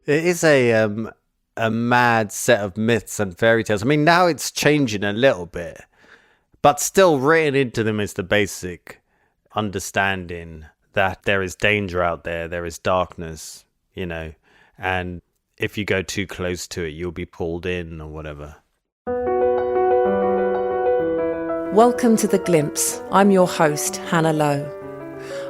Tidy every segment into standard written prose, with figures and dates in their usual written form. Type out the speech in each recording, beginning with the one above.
It is a mad set of myths and fairy tales. I mean, now it's changing a little bit, but still written into them is the basic understanding that there is danger out there is darkness, and if you go too close to it, you'll be pulled in or whatever. Welcome to The Glimpse. I'm your host, Hannah Lowe.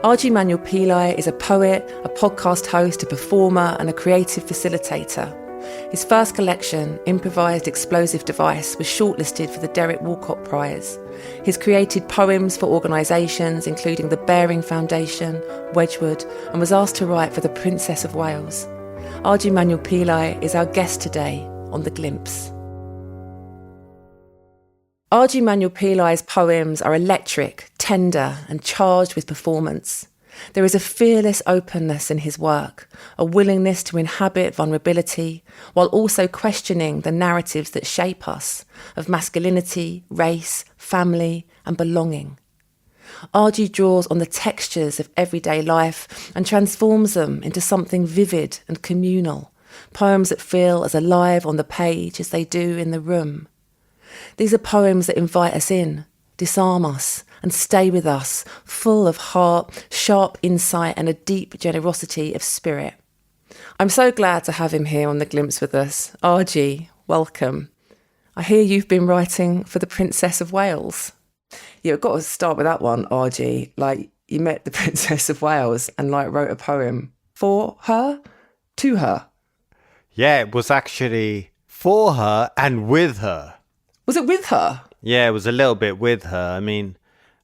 Arji Manuelpillai is a poet, a podcast host, a performer and a creative facilitator. His first collection, Improvised Explosive Device, was shortlisted for the Derek Walcott Prize. He's created poems for organisations including the Bearing Foundation, Wedgwood, and was asked to write for the Princess of Wales. Arji Manuelpillai is our guest today on The Glimpse. Arji Manuelpillai's poems are electric, tender and charged with performance. There is a fearless openness in his work, a willingness to inhabit vulnerability, while also questioning the narratives that shape us, of masculinity, race, family and belonging. Arji draws on the textures of everyday life and transforms them into something vivid and communal, poems that feel as alive on the page as they do in the room. These are poems that invite us in, disarm us, and stay with us, full of heart, sharp insight, and a deep generosity of spirit. I'm so glad to have him here on The Glimpse with us. Arji, welcome. I hear you've been writing for the Princess of Wales. You've got to start with that one, Arji. You met the Princess of Wales and wrote a poem for her, to her. Yeah, it was actually for her and with her. Was it with her? Yeah, it was a little bit with her. I mean,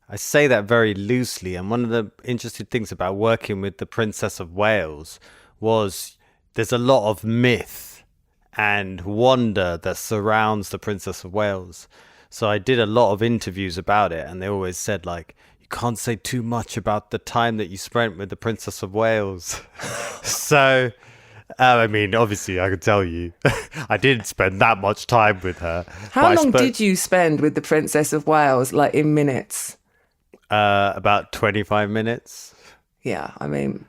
I say that very loosely. And one of the interesting things about working with the Princess of Wales was there's a lot of myth and wonder that surrounds the Princess of Wales. So I did a lot of interviews about it. And they always said, you can't say too much about the time that you spent with the Princess of Wales. So... I mean, obviously, I can tell you, I didn't spend that much time with her. How long did you spend with the Princess of Wales, in minutes? About 25 minutes. Yeah, I mean,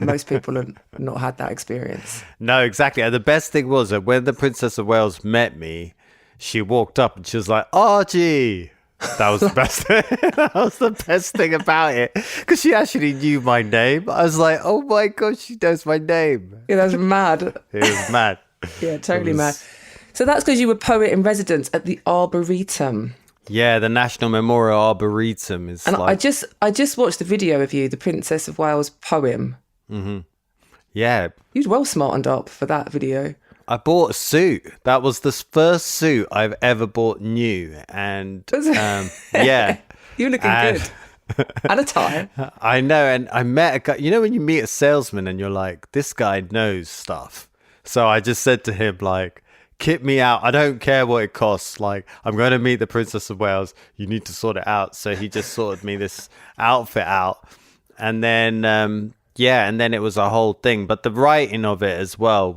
most people have not had that experience. No, exactly. And the best thing was that when the Princess of Wales met me, she walked up and she was like, Arji! That was the best thing. That was the best thing about it, because she actually knew my name. I was like, "Oh my god, she knows my name!" Yeah, that's mad. It was mad. Yeah, totally mad. So that's because you were poet in residence at the Arboretum. Yeah, the National Memorial Arboretum is. And I just watched the video of you, the Princess of Wales poem. Mm-hmm. Yeah, you was well smartened up for that video. I bought a suit. That was the first suit I've ever bought new. And yeah. You're looking good. And a tie. I know. And I met a guy. You know when you meet a salesman and you're like, this guy knows stuff. So I just said to him, kit me out. I don't care what it costs. I'm going to meet the Princess of Wales. You need to sort it out. So he just sorted me this outfit out. And then... yeah, and then it was a whole thing. But the writing of it as well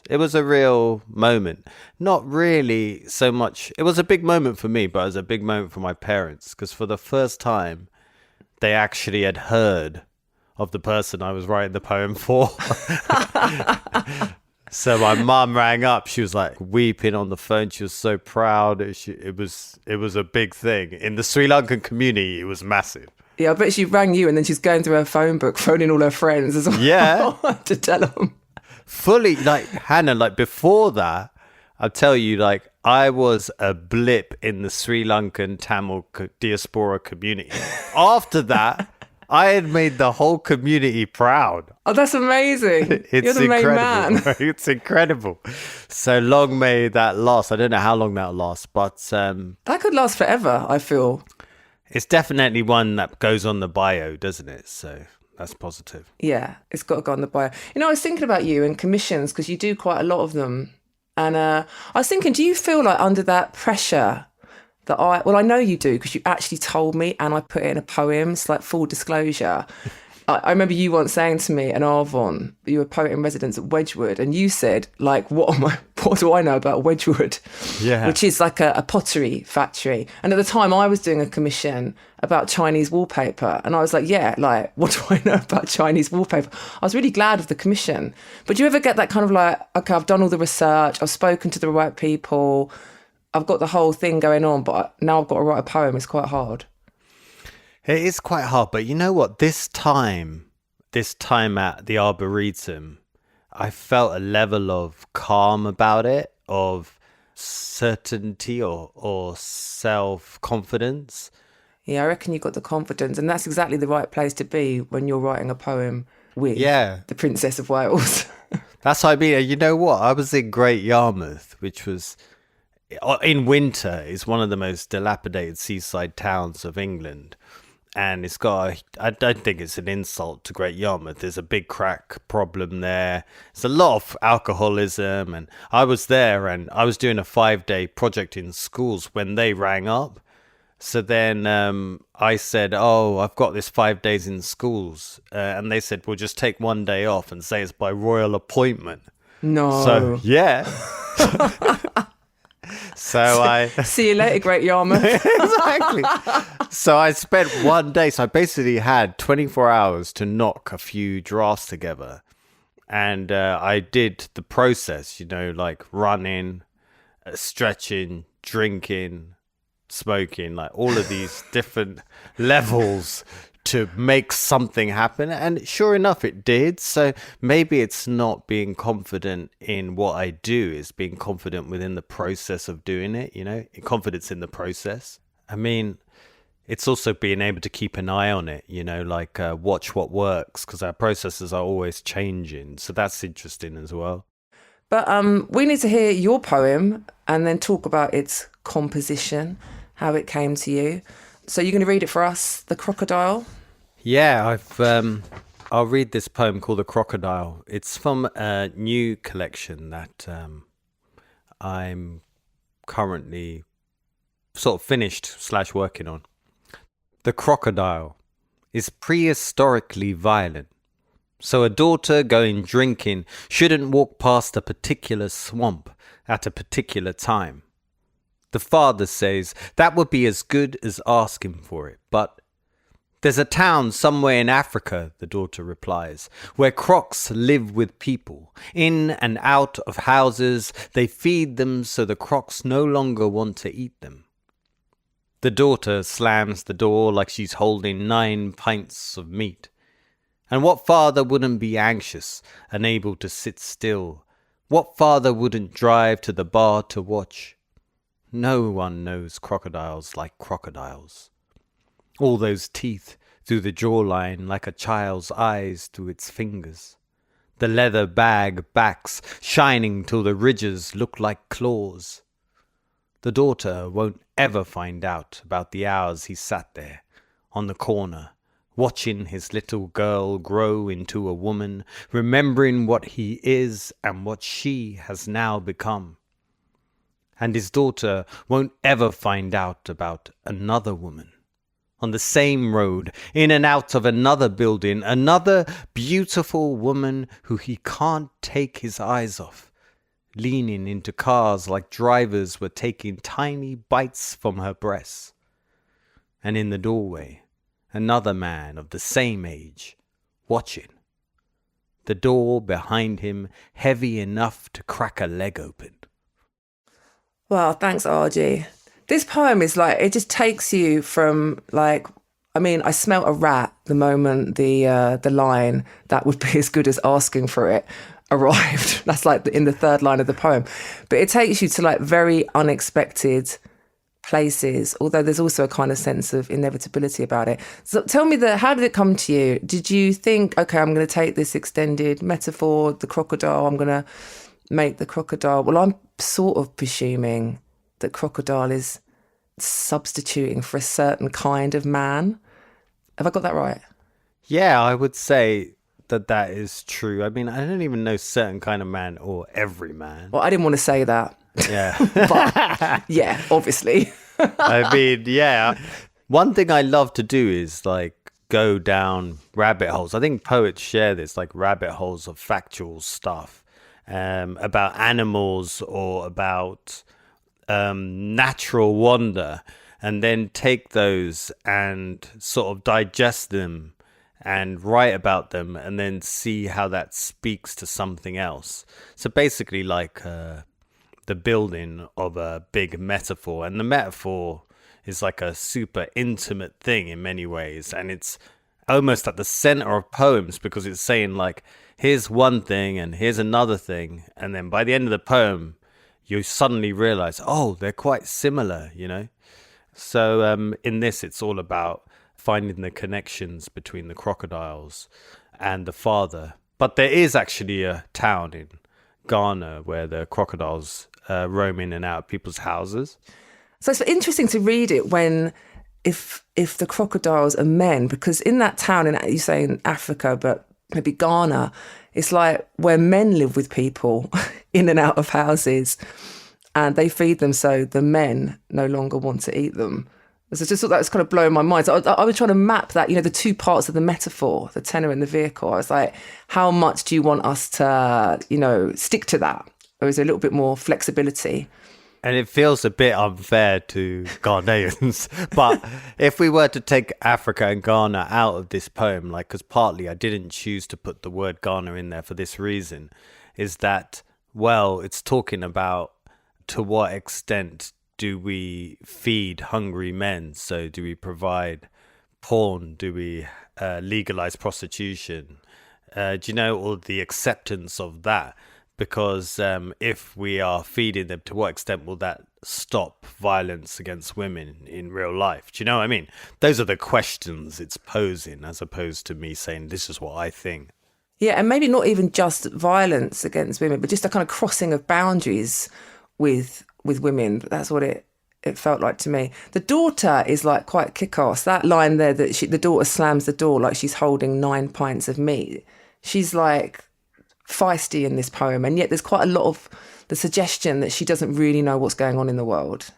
it was a real moment. Not really so much. It was a big moment for me, but it was a big moment for my parents. Because for the first time, they actually had heard of the person I was writing the poem for. So my mum rang up. She was weeping on the phone. She was so proud. It was a big thing. In the Sri Lankan community, it was massive. Yeah, I bet she rang you and then she's going through her phone book, phoning all her friends as well. Yeah. To tell them. Fully, Hannah, before that, I'll tell you, I was a blip in the Sri Lankan Tamil diaspora community. After that, I had made the whole community proud. Oh, that's amazing. You're the main man. It's incredible. So long may that last. I don't know how long that'll last, but... that could last forever, I feel. It's definitely one that goes on the bio, doesn't it? So that's positive. Yeah, it's got to go on the bio. I was thinking about you and commissions because you do quite a lot of them. And I was thinking, do you feel under that pressure that I know you do because you actually told me and I put it in a poem, it's full disclosure. I remember you once saying to me, an Arvon, you were poet in residence at Wedgwood, and you said, like, what do I know about Wedgwood? Yeah. Which is like a pottery factory. And at the time I was doing a commission about Chinese wallpaper. And I was like, yeah, like, what do I know about Chinese wallpaper? I was really glad of the commission. But do you ever get that kind of like, okay, I've done all the research, I've spoken to the right people, I've got the whole thing going on, but now I've got to write a poem. It's quite hard. It is quite hard, but you know what? This time at the Arboretum, I felt a level of calm about it, of certainty or self-confidence. Yeah, I reckon you got the confidence, and that's exactly the right place to be when you're writing a poem with the Princess of Wales. That's what I mean. You know what? I was in Great Yarmouth, which was, in winter, is one of the most dilapidated seaside towns of England. And it's got, I don't think it's an insult to Great Yarmouth. There's a big crack problem there. There's a lot of alcoholism. And I was there and I was doing a 5-day project in schools when they rang up. So then I said, oh, I've got this 5 days in schools. And they said, well, just take 1 day off and say it's by royal appointment. No. So, yeah. So I see you later, Great Yarmouth. Exactly. So I spent 1 day. So I basically had 24 hours to knock a few drafts together, and I did the process. You know, like running, stretching, drinking, smoking, like all of these different levels to make something happen. And sure enough, it did. So maybe it's not being confident in what I do, it's being confident within the process of doing it, you know, confidence in the process. I mean, it's also being able to keep an eye on it, you know, like watch what works, because our processes are always changing. So that's interesting as well. But we need to hear your poem and then talk about its composition, how it came to you. So you're going to read it for us, The Crocodile? Yeah, I'll read this poem called The Crocodile. It's from a new collection that I'm currently sort of finished / working on. The crocodile is prehistorically violent. So a daughter going drinking shouldn't walk past a particular swamp at a particular time. The father says that would be as good as asking for it, but there's a town somewhere in Africa, the daughter replies, where crocs live with people. In and out of houses, they feed them so the crocs no longer want to eat them. The daughter slams the door like she's holding 9 pints of meat. And what father wouldn't be anxious, unable to sit still? What father wouldn't drive to the bar to watch? No one knows crocodiles like crocodiles. All those teeth through the jawline like a child's eyes through its fingers. The leather bag backs shining till the ridges look like claws. The daughter won't ever find out about the hours he sat there on the corner, watching his little girl grow into a woman, remembering what he is and what she has now become. And his daughter won't ever find out about another woman. On the same road, in and out of another building, another beautiful woman who he can't take his eyes off, leaning into cars like drivers were taking tiny bites from her breasts. And in the doorway, another man of the same age, watching. The door behind him heavy enough to crack a leg open. Well, thanks, Arji. This poem is like, it just takes you from like, I mean, I smelt a rat the moment the line, that would be as good as asking for it, arrived. That's like in the third line of the poem. But it takes you to like very unexpected places, although there's also a kind of sense of inevitability about it. So tell me, how did it come to you? Did you think, okay, I'm going to take this extended metaphor, the crocodile, I'm going to make the crocodile? Well, I'm sort of presuming that crocodile is substituting for a certain kind of man. Have I got that right? Yeah, I would say that is true. I mean, I don't even know certain kind of man or every man. Well, I didn't want to say that. Yeah. But yeah, obviously. I mean, yeah. One thing I love to do is like go down rabbit holes. I think poets share this, like rabbit holes of factual stuff about animals or about natural wonder, and then take those and sort of digest them and write about them, and then see how that speaks to something else. So basically like the building of a big metaphor, and the metaphor is like a super intimate thing in many ways, and it's almost at the center of poems because it's saying like, here's one thing and here's another thing, and then by the end of the poem you suddenly realize, oh, they're quite similar, you know. So in this, it's all about finding the connections between the crocodiles and the father. But there is actually a town in Ghana where the crocodiles roam in and out of people's houses. So it's interesting to read it when, if the crocodiles are men, because in that town, you say in Africa, but maybe Ghana, it's like where men live with people in and out of houses, and they feed them, so the men no longer want to eat them. So just thought that was kind of blowing my mind. So I was trying to map that, you know, the two parts of the metaphor, the tenor and the vehicle. I was like, how much do you want us to, you know, stick to that? Or is there a little bit more flexibility? And it feels a bit unfair to Ghanaians. But if we were to take Africa and Ghana out of this poem, like, because partly I didn't choose to put the word Ghana in there for this reason, is that, well, it's talking about to what extent do we feed hungry men? So do we provide porn? Do we legalize prostitution? Do you know, all the acceptance of that? Because if we are feeding them, to what extent will that stop violence against women in real life? Do you know what I mean? Those are the questions it's posing, as opposed to me saying, this is what I think. Yeah, and maybe not even just violence against women, but just a kind of crossing of boundaries with women. That's what it felt like to me. The daughter is like quite kick-ass. That line there that the daughter slams the door like she's holding 9 pints of meat. She's like feisty in this poem, and yet there's quite a lot of the suggestion that she doesn't really know what's going on in the world.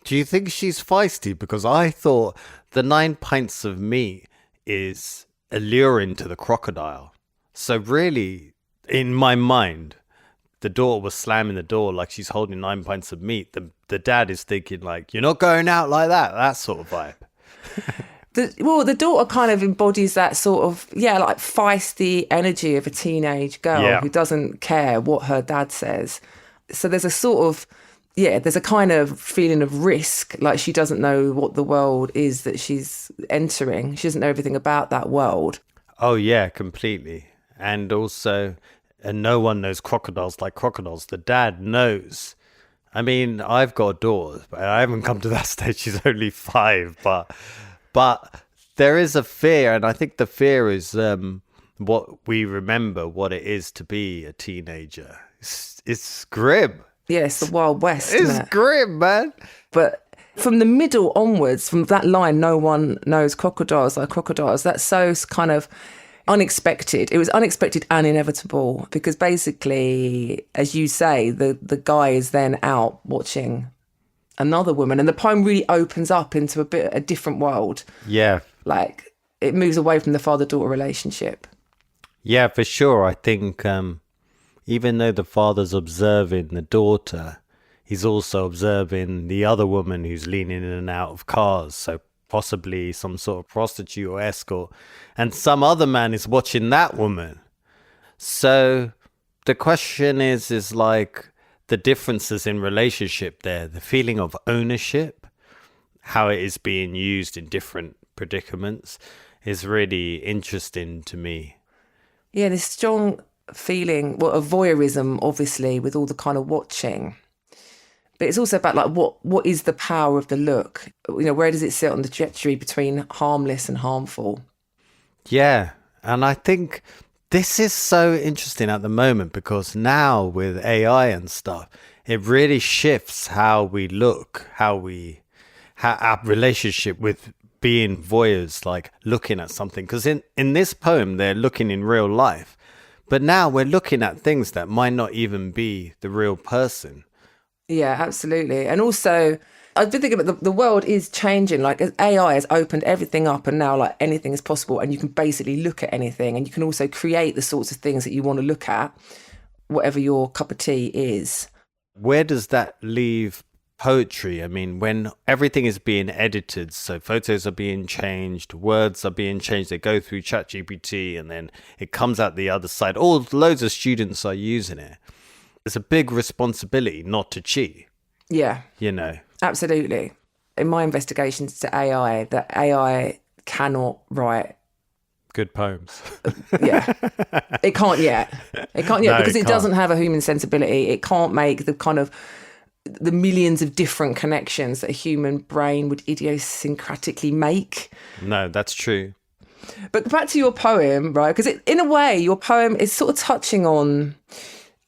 Do you think she's feisty? Because I thought the 9 pints of meat is alluring to the crocodile. So really, in my mind, the daughter was slamming the door like she's holding 9 pints of meat. The dad is thinking like, you're not going out like that sort of vibe. The daughter kind of embodies that sort of, like feisty energy of a teenage girl who doesn't care what her dad says. So there's a sort of, there's a kind of feeling of risk, like she doesn't know what the world is that she's entering. She doesn't know everything about that world. Oh, yeah, completely. And also, no one knows crocodiles like crocodiles. The dad knows. I mean, I've got a daughter, but I haven't come to that stage. She's only 5, but there is a fear, and I think the fear is what we remember what it is to be a teenager. It's grim. Yeah, it's the Wild West. It's grim, man. But from the middle onwards, from that line, no one knows crocodiles like crocodiles, that's so kind of unexpected. It was unexpected and inevitable, because basically, as you say, the guy is then out watching another woman, and the poem really opens up into a different world. Yeah. Like, it moves away from the father-daughter relationship. Yeah, for sure. I think even though the father's observing the daughter, he's also observing the other woman who's leaning in and out of cars. So possibly some sort of prostitute or escort. And some other man is watching that woman. So the question is like, the differences in relationship there, the feeling of ownership, how it is being used in different predicaments, is really interesting to me. Yeah, this strong feeling, of voyeurism, obviously, with all the kind of watching. But it's also about like what is the power of the look? You know, where does it sit on the trajectory between harmless and harmful? Yeah, and I think this is so interesting at the moment, because now with AI and stuff, it really shifts how we look, how our relationship with being voyeurs, like looking at something. Because in this poem, they're looking in real life. But now we're looking at things that might not even be the real person. Yeah, absolutely. And also I've been thinking about the world is changing. Like AI has opened everything up, and now like anything is possible, and you can basically look at anything, and you can also create the sorts of things that you want to look at, whatever your cup of tea is. Where does that leave poetry? I mean, when everything is being edited, so photos are being changed, words are being changed, they go through ChatGPT and then it comes out the other side. Loads of students are using it. It's a big responsibility not to cheat. Yeah. You know. Absolutely. In my investigations to AI, that AI cannot write good poems. Yeah. It can't yet. Because it doesn't have a human sensibility. It can't make the kind of the millions of different connections that a human brain would idiosyncratically make. No, that's true. But back to your poem, right? Because in a way, your poem is sort of touching on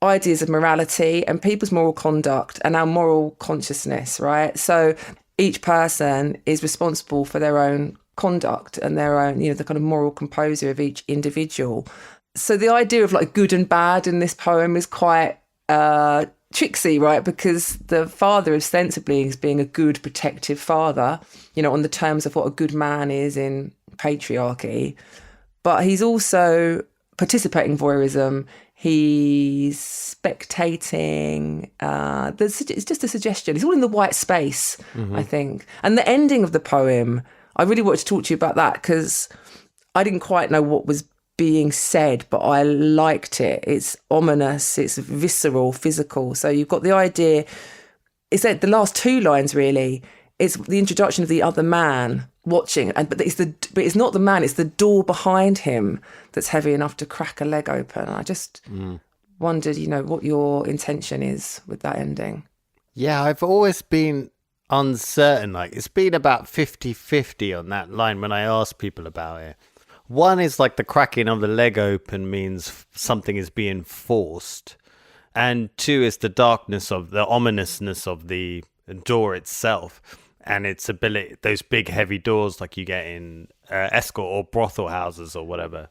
ideas of morality and people's moral conduct and our moral consciousness, right? So each person is responsible for their own conduct and their own, the kind of moral composer of each individual. So the idea of like good and bad in this poem is quite tricksy, right? Because the father ostensibly is being a good protective father, on the terms of what a good man is in patriarchy. But he's also participating in voyeurism. He's spectating. It's just a suggestion. It's all in the white space, I think. And the ending of the poem, I really wanted to talk to you about that because I didn't quite know what was being said, but I liked it. It's ominous, it's visceral, physical. So you've got the idea, it's the last two lines really, it's the introduction of the other man watching, but it's not the man, it's the door behind him that's heavy enough to crack a leg open. I just wondered, what your intention is with that ending. Yeah, I've always been uncertain. Like, it's been about 50-50 on that line when I ask people about it. One is like the cracking of the leg open means something is being forced. And two is the darkness of the ominousness of the door itself and its ability, those big heavy doors like you get in escort or brothel houses or whatever.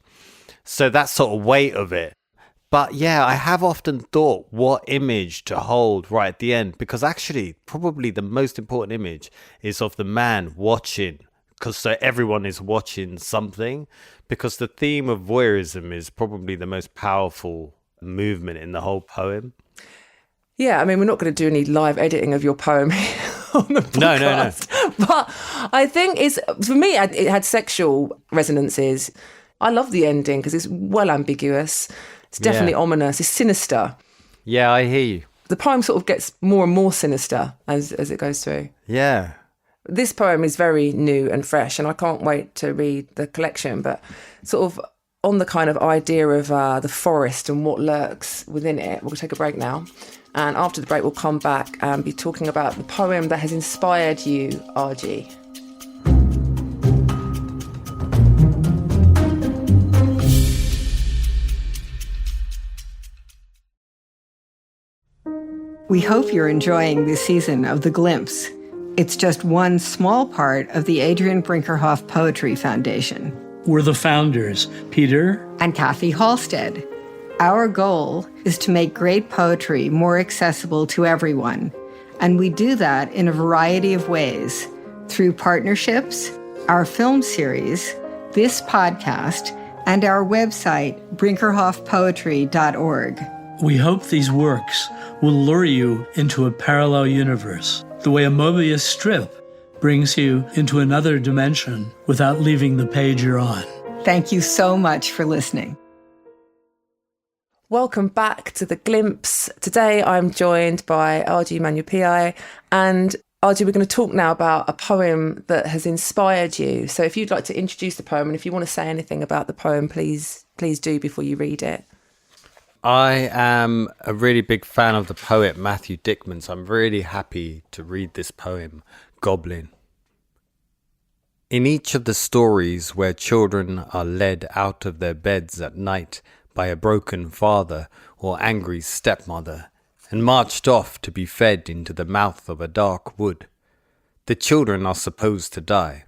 So that sort of weight of it. But yeah, I have often thought what image to hold right at the end, because actually probably the most important image is of the man watching, because so everyone is watching something, because the theme of voyeurism is probably the most powerful movement in the whole poem. Yeah, I mean, we're not going to do any live editing of your poem on the podcast. No. But I think for me, it had sexual resonances. I love the ending because it's well ambiguous. It's definitely ominous. It's sinister. Yeah, I hear you. The poem sort of gets more and more sinister as it goes through. Yeah. This poem is very new and fresh, and I can't wait to read the collection, but sort of on the kind of idea of the forest and what lurks within it. We'll take a break now. And after the break, we'll come back and be talking about the poem that has inspired you, Arji. We hope you're enjoying this season of The Glimpse. It's just one small part of the Adrian Brinkerhoff Poetry Foundation. We're the founders, Peter and Kathy Halstead. Our goal is to make great poetry more accessible to everyone, and we do that in a variety of ways, through partnerships, our film series, this podcast, and our website, brinkerhoffpoetry.org. We hope these works will lure you into a parallel universe, the way a Mobius strip brings you into another dimension without leaving the page you're on. Thank you so much for listening. Welcome back to The Glimpse. Today I'm joined by Arji Manuelpillai, and Arji, we're going to talk now about a poem that has inspired you. So if you'd like to introduce the poem, and if you want to say anything about the poem, please do before you read it. I am a really big fan of the poet Matthew Dickman, so I'm really happy to read this poem, Goblin. In each of the stories where children are led out of their beds at night by a broken father or angry stepmother and marched off to be fed into the mouth of a dark wood, the children are supposed to die.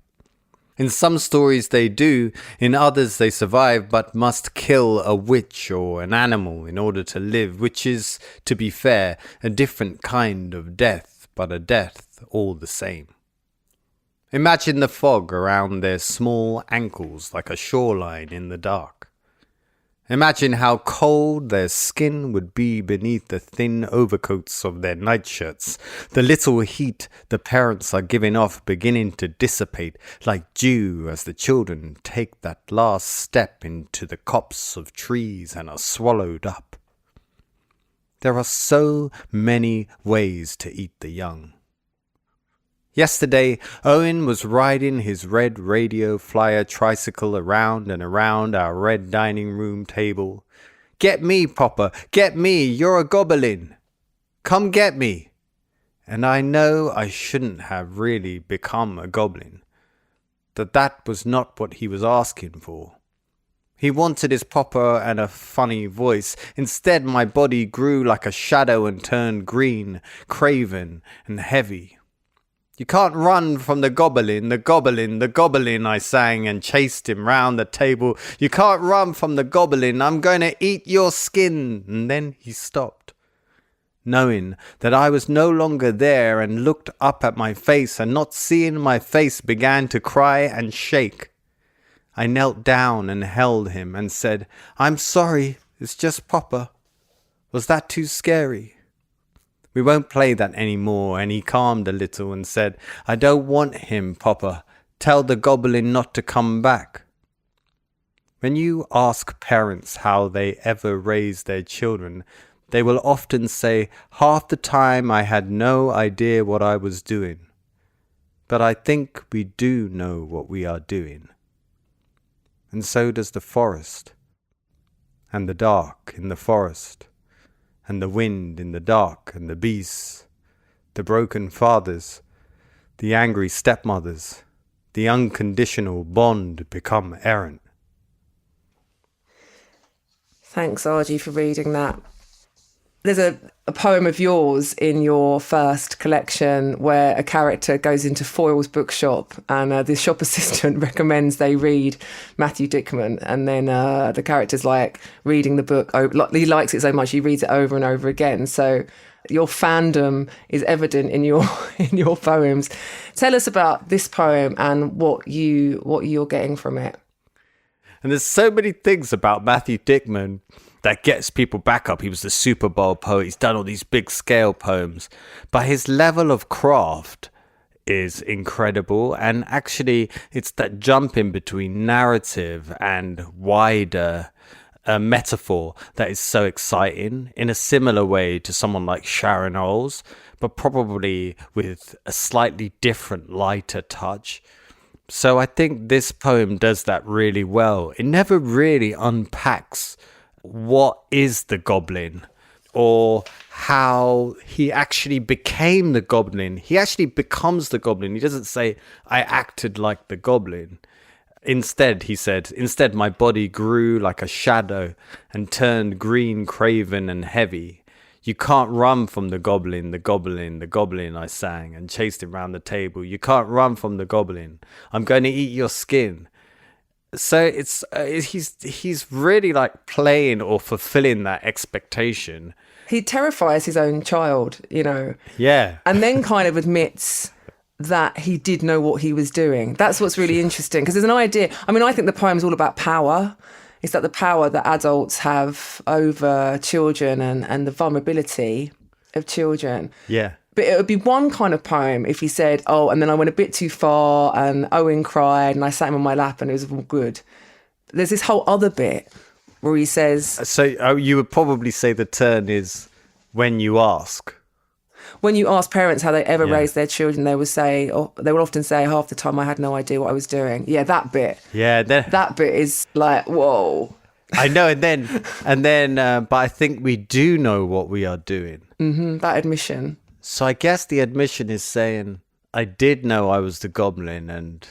In some stories they do, in others they survive but must kill a witch or an animal in order to live, which is, to be fair, a different kind of death, but a death all the same. Imagine the fog around their small ankles like a shoreline in the dark. Imagine how cold their skin would be beneath the thin overcoats of their nightshirts, the little heat the parents are giving off beginning to dissipate like dew as the children take that last step into the copse of trees and are swallowed up. There are so many ways to eat the young. Yesterday, Owen was riding his red radio flyer tricycle around and around our red dining room table. "Get me, Papa! Get me! You're a goblin! Come get me!" And I know I shouldn't have really become a goblin. That was not what he was asking for. He wanted his papa and a funny voice. Instead, my body grew like a shadow and turned green, craven, and heavy. "You can't run from the goblin, the goblin, the goblin," I sang and chased him round the table. "You can't run from the goblin, I'm going to eat your skin." And then he stopped, knowing that I was no longer there, and looked up at my face, and not seeing my face began to cry and shake. I knelt down and held him and said, "I'm sorry, it's just Papa. Was that too scary?" "We won't play that anymore," and he calmed a little and said, "I don't want him, Papa. Tell the goblin not to come back." When you ask parents how they ever raise their children, they will often say, "Half the time I had no idea what I was doing." But I think we do know what we are doing. And so does the forest, and the dark in the forest, and the wind in the dark, and the beasts, the broken fathers, the angry stepmothers, the unconditional bond become errant. Thanks, Arji, for reading that. There's a poem of yours in your first collection where a character goes into Foyle's bookshop, and the shop assistant recommends they read Matthew Dickman, and then the character's like reading the book. He likes it so much he reads it over and over again. So your fandom is evident in your poems. Tell us about this poem and what you're getting from it. And there's so many things about Matthew Dickman that gets people back up. He was the Super Bowl poet. He's done all these big scale poems. But his level of craft is incredible. And actually, it's that jump in between narrative and wider metaphor that is so exciting, in a similar way to someone like Sharon Olds, but probably with a slightly different, lighter touch. So I think this poem does that really well. It never really unpacks what is the goblin or how he actually became the goblin. He actually becomes the goblin. He doesn't say, "I acted like the goblin." Instead, he said, "Instead, my body grew like a shadow and turned green, craven, and heavy. You can't run from the goblin, the goblin, the goblin," I sang and chased him round the table. "You can't run from the goblin. I'm going to eat your skin." So he's really like playing or fulfilling that expectation. He terrifies his own child, you know. Yeah. And then kind of admits that he did know what he was doing. That's what's really interesting, because there's an idea. I mean, I think the poem's all about power. It's that the power that adults have over children and the vulnerability of children. Yeah. But it would be one kind of poem if he said, "Oh, and then I went a bit too far and Owen cried and I sat him on my lap and it was all good." There's this whole other bit where he says... So you would probably say the turn is when you ask. When you ask parents how they ever raise their children, they will often say, "Half the time I had no idea what I was doing." Yeah, that bit. Yeah. That bit is like, whoa. I know. And then, but I think we do know what we are doing. Mm-hmm, that admission. So I guess the admission is saying, I did know I was the goblin and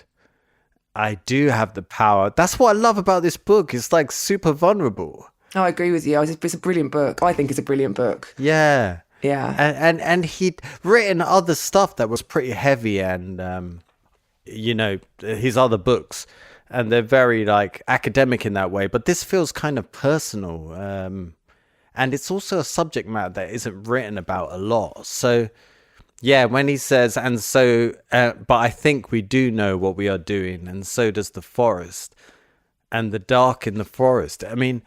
I do have the power. That's what I love about this book. It's like super vulnerable. Oh, I agree with you. It's a brilliant book. I think it's a brilliant book. Yeah. Yeah. And he'd written other stuff that was pretty heavy and, his other books. And they're very like academic in that way. But this feels kind of personal. And it's also a subject matter that isn't written about a lot. So Yeah, when he says, and so, but I think we do know what we are doing, and so does the forest, and the dark in the forest. I mean,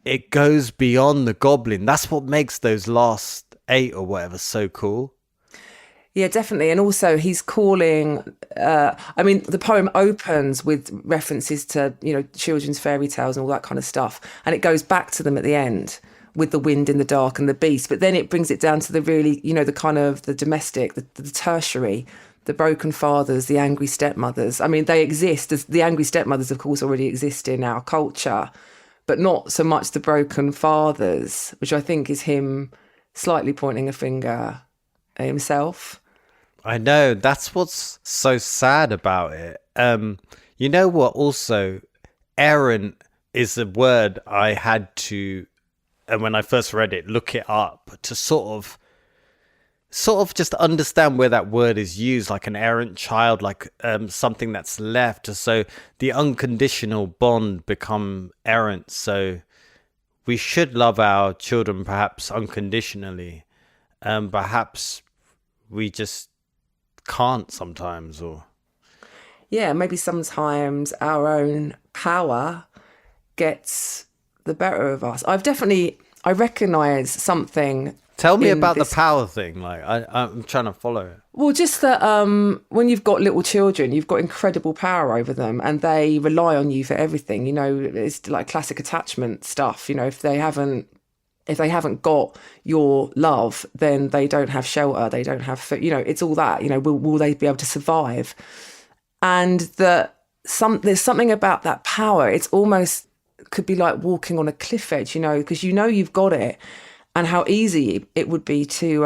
it goes beyond the goblin. That's what makes those last 8 or whatever so cool. Yeah, definitely. And also he's calling, I mean, the poem opens with references to, children's fairy tales and all that kind of stuff. And it goes back to them at the end with the wind in the dark and the beast. But then it brings it down to the really, the kind of the domestic, the tertiary, the broken fathers, the angry stepmothers. I mean, they exist. The angry stepmothers, of course, already exist in our culture, but not so much the broken fathers, which I think is him slightly pointing a finger at himself. I know, that's what's so sad about it. You know what, also, errant is a word I had to, and when I first read it, look it up to sort of just understand where that word is used, like an errant child, like something that's left. So the unconditional bond become errant. So we should love our children perhaps unconditionally. Perhaps we just can't sometimes, or yeah, maybe sometimes our own power gets the better of us. I recognize something. Tell me about the power thing. Like I'm trying to follow it. Well, just that when you've got little children, you've got incredible power over them, and they rely on you for everything. It's like classic attachment stuff. If they haven't got your love, then they don't have shelter, they don't have food, it's all that, will they be able to survive? And there's something about that power. It's almost could be like walking on a cliff edge, because you've got it, and how easy it would be to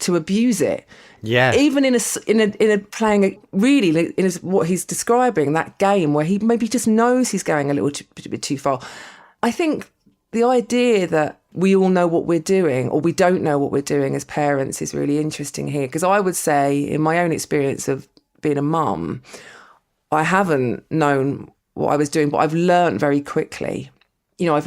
abuse it. Yeah. Even in a playing really in what he's describing, that game where he maybe just knows he's going a little bit too far. I think the idea that we all know what we're doing or we don't know what we're doing as parents is really interesting here, because I would say in my own experience of being a mum, I haven't known what I was doing, but I've learned very quickly. Like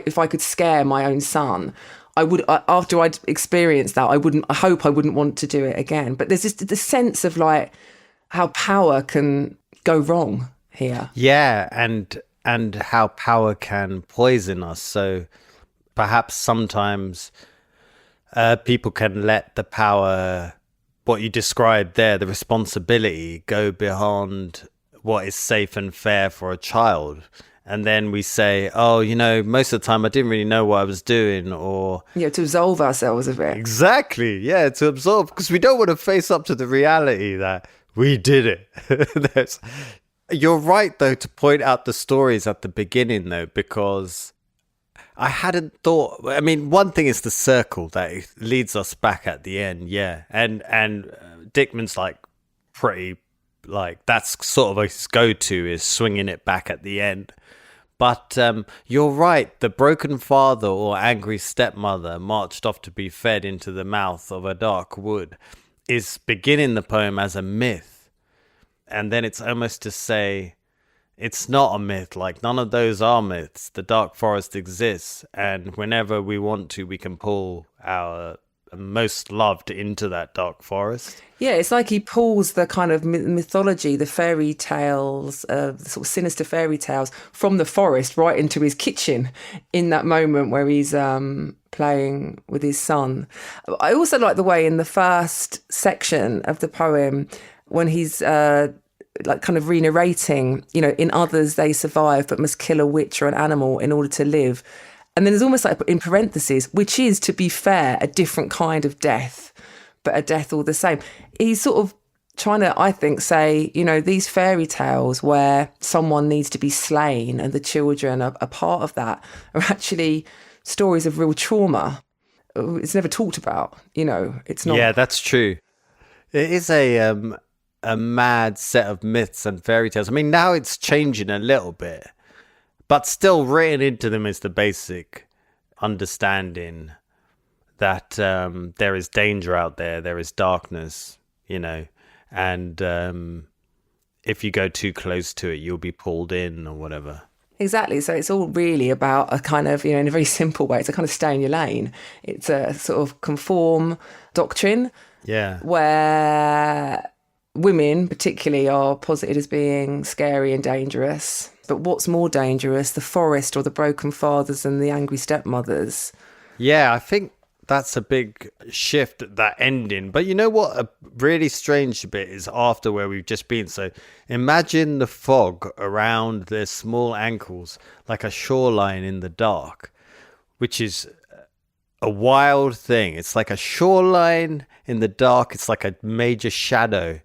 if I could scare my own son, I would, after I'd experienced that, I hope I wouldn't want to do it again. But there's just the sense of like how power can go wrong here. Yeah, and how power can poison us. So perhaps sometimes people can let the power, what you described there, the responsibility, go beyond what is safe and fair for a child. And then we say, oh, most of the time I didn't really know what I was doing, or... Yeah, to absolve ourselves of it. Exactly, yeah, to absolve, because we don't want to face up to the reality that we did it. You're right, though, to point out the stories at the beginning, though, because I hadn't thought... I mean, one thing is the circle that leads us back at the end, yeah. And Dickman's, pretty... that's sort of his go-to, is swinging it back at the end. But you're right, the broken father or angry stepmother marched off to be fed into the mouth of a dark wood is beginning the poem as a myth. And then it's almost to say it's not a myth, like none of those are myths. The dark forest exists, and whenever we want to, we can pull our most loved into that dark forest. Yeah, it's like he pulls the kind of mythology, the fairy tales, the sort of sinister fairy tales from the forest right into his kitchen in that moment where he's playing with his son. I also like the way in the first section of the poem when he's kind of re-narrating, in others they survive but must kill a witch or an animal in order to live. And then there's almost like in parentheses, which is, to be fair, a different kind of death, but a death all the same. He's sort of trying to, I think, say, these fairy tales where someone needs to be slain and the children are part of that are actually stories of real trauma. It's never talked about, it's not. Yeah, that's true. It is a mad set of myths and fairy tales. I mean, now it's changing a little bit. But still written into them is the basic understanding that there is danger out there is darkness, and if you go too close to it, you'll be pulled in or whatever. Exactly. So it's all really about a kind of, in a very simple way, it's a kind of stay in your lane. It's a sort of conform doctrine. Yeah. Where women particularly are posited as being scary and dangerous. But what's more dangerous, the forest or the broken fathers and the angry stepmothers? Yeah, I think that's a big shift, that ending. But you know what? A really strange bit is after where we've just been. So imagine the fog around their small ankles, like a shoreline in the dark, which is a wild thing. It's like a shoreline in the dark. It's like a major shadow.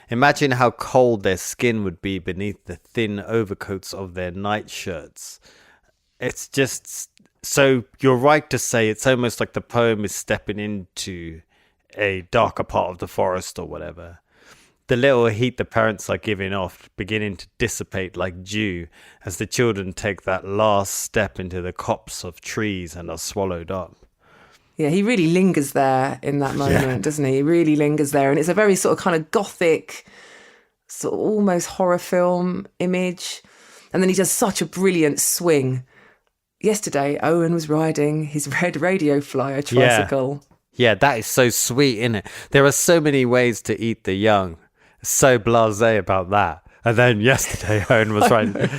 Imagine how cold their skin would be beneath the thin overcoats of their nightshirts. It's just... So you're right to say it's almost like the poem is stepping into a darker part of the forest or whatever. The little heat the parents are giving off beginning to dissipate like dew as the children take that last step into the copse of trees and are swallowed up. Yeah, he really lingers there in that moment, doesn't he? He really lingers there. And it's a very sort of kind of gothic, sort of almost horror film image. And then he does such a brilliant swing. Yesterday, Owen was riding his red radio flyer tricycle. Yeah, that is so sweet, isn't it? There are so many ways to eat the young. So blasé about that. And then yesterday, Owen was riding.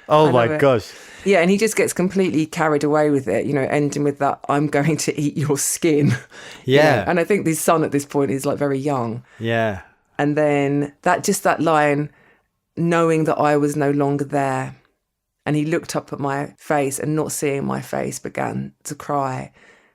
Oh my gosh. Yeah, and he just gets completely carried away with it, ending with that, I'm going to eat your skin. Yeah. And I think his son at this point is like very young. Yeah. And then that line, knowing that I was no longer there. And he looked up at my face and not seeing my face began to cry.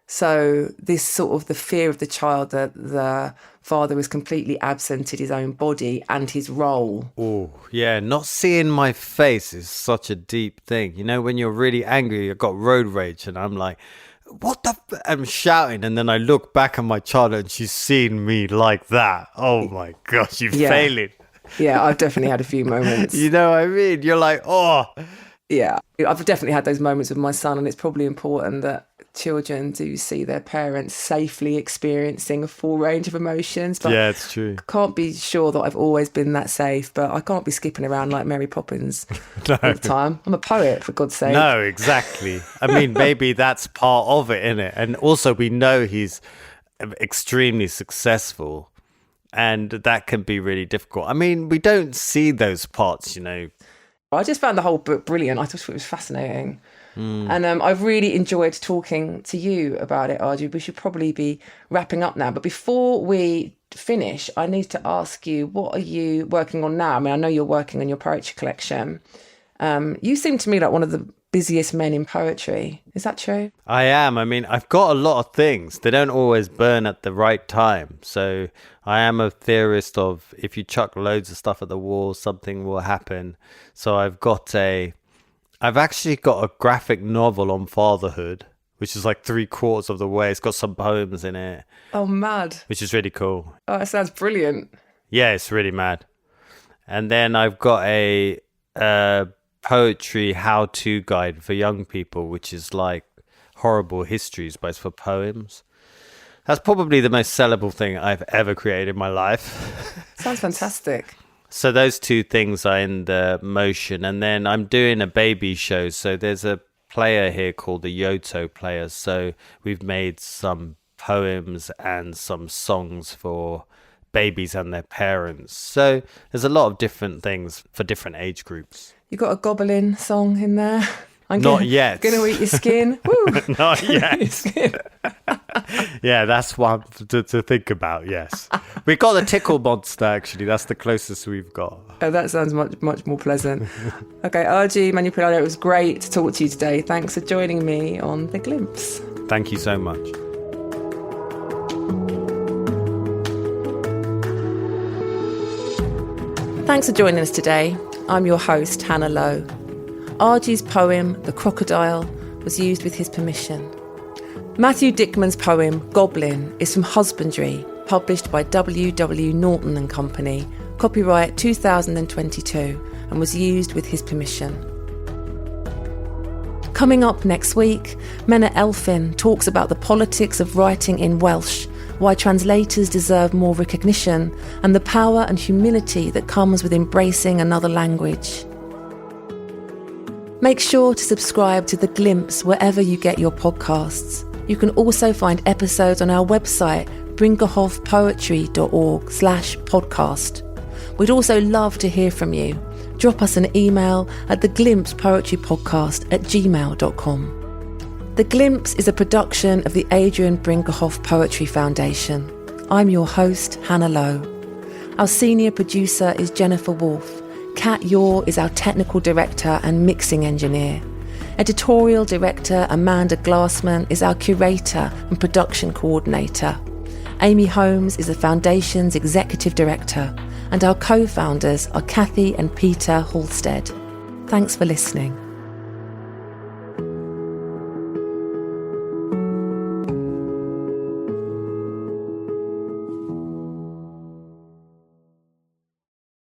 So this sort of the fear of the child that the father was completely absented his own body and his role. Oh, yeah. Not seeing my face is such a deep thing. When you're really angry, I've got road rage and I'm like, what the I'm shouting. And then I look back at my child and she's seeing me like that. Oh my gosh, you're failing. Yeah, I've definitely had a few moments. You know what I mean? You're like, oh. Yeah, I've definitely had those moments with my son, and it's probably important that children do see their parents safely experiencing a full range of emotions. But yeah, it's true. I can't be sure that I've always been that safe, but I can't be skipping around like Mary Poppins all the time. I'm a poet, for God's sake. No, exactly. I mean, maybe that's part of it, isn't it? And also we know he's extremely successful, and that can be really difficult. I mean, we don't see those parts, I just found the whole book brilliant. I thought it was fascinating. And I've really enjoyed talking to you about it, Arji. We should probably be wrapping up now. But before we finish, I need to ask you, what are you working on now? I mean, I know you're working on your poetry collection. You seem to me like one of the busiest men in poetry. Is that true? I am. I mean, I've got a lot of things. They don't always burn at the right time. So I am a theorist of if you chuck loads of stuff at the wall, something will happen. So I've actually got a graphic novel on fatherhood, which is like 3/4 of the way. It's got some poems in it. Oh, mad. Which is really cool. Oh, that sounds brilliant. Yeah, it's really mad. And then I've got a poetry how-to guide for young people, which is like horrible histories, but it's for poems. That's probably the most sellable thing I've ever created in my life. Sounds fantastic. So those two things are in the motion. And then I'm doing a baby show. So there's a player here called the Yoto Players. So we've made some poems and some songs for babies and their parents. So there's a lot of different things for different age groups. You got a Goblin song in there? Not yet. Gonna eat your skin? Woo! Not yet. Yeah, that's one to think about, yes. We got the Tickle Monster, actually. That's the closest we've got. Oh, that sounds much more pleasant. Okay, Arji Manuelpillai, it was great to talk to you today. Thanks for joining me on The Glimpse. Thank you so much. Thanks for joining us today. I'm your host, Hannah Lowe. Arji's poem, The Crocodile, was used with his permission. Matthew Dickman's poem, Goblin, is from Husbandry, published by W. Norton and Company, copyright 2022, and was used with his permission. Coming up next week, Mena Elfyn talks about the politics of writing in Welsh, why translators deserve more recognition, and the power and humility that comes with embracing another language. Make sure to subscribe to The Glimpse wherever you get your podcasts. You can also find episodes on our website, brinkerhoffpoetry.org/podcast. We'd also love to hear from you. Drop us an email at theglimpsepoetrypodcast@gmail.com. The Glimpse is a production of the Adrian Brinkerhoff Poetry Foundation. I'm your host, Hannah Lowe. Our senior producer is Jennifer Wolfe. Kat Yore is our technical director and mixing engineer. Editorial director Amanda Glassman is our curator and production coordinator. Amy Holmes is the Foundation's executive director, and our co-founders are Kathy and Peter Halstead. Thanks for listening.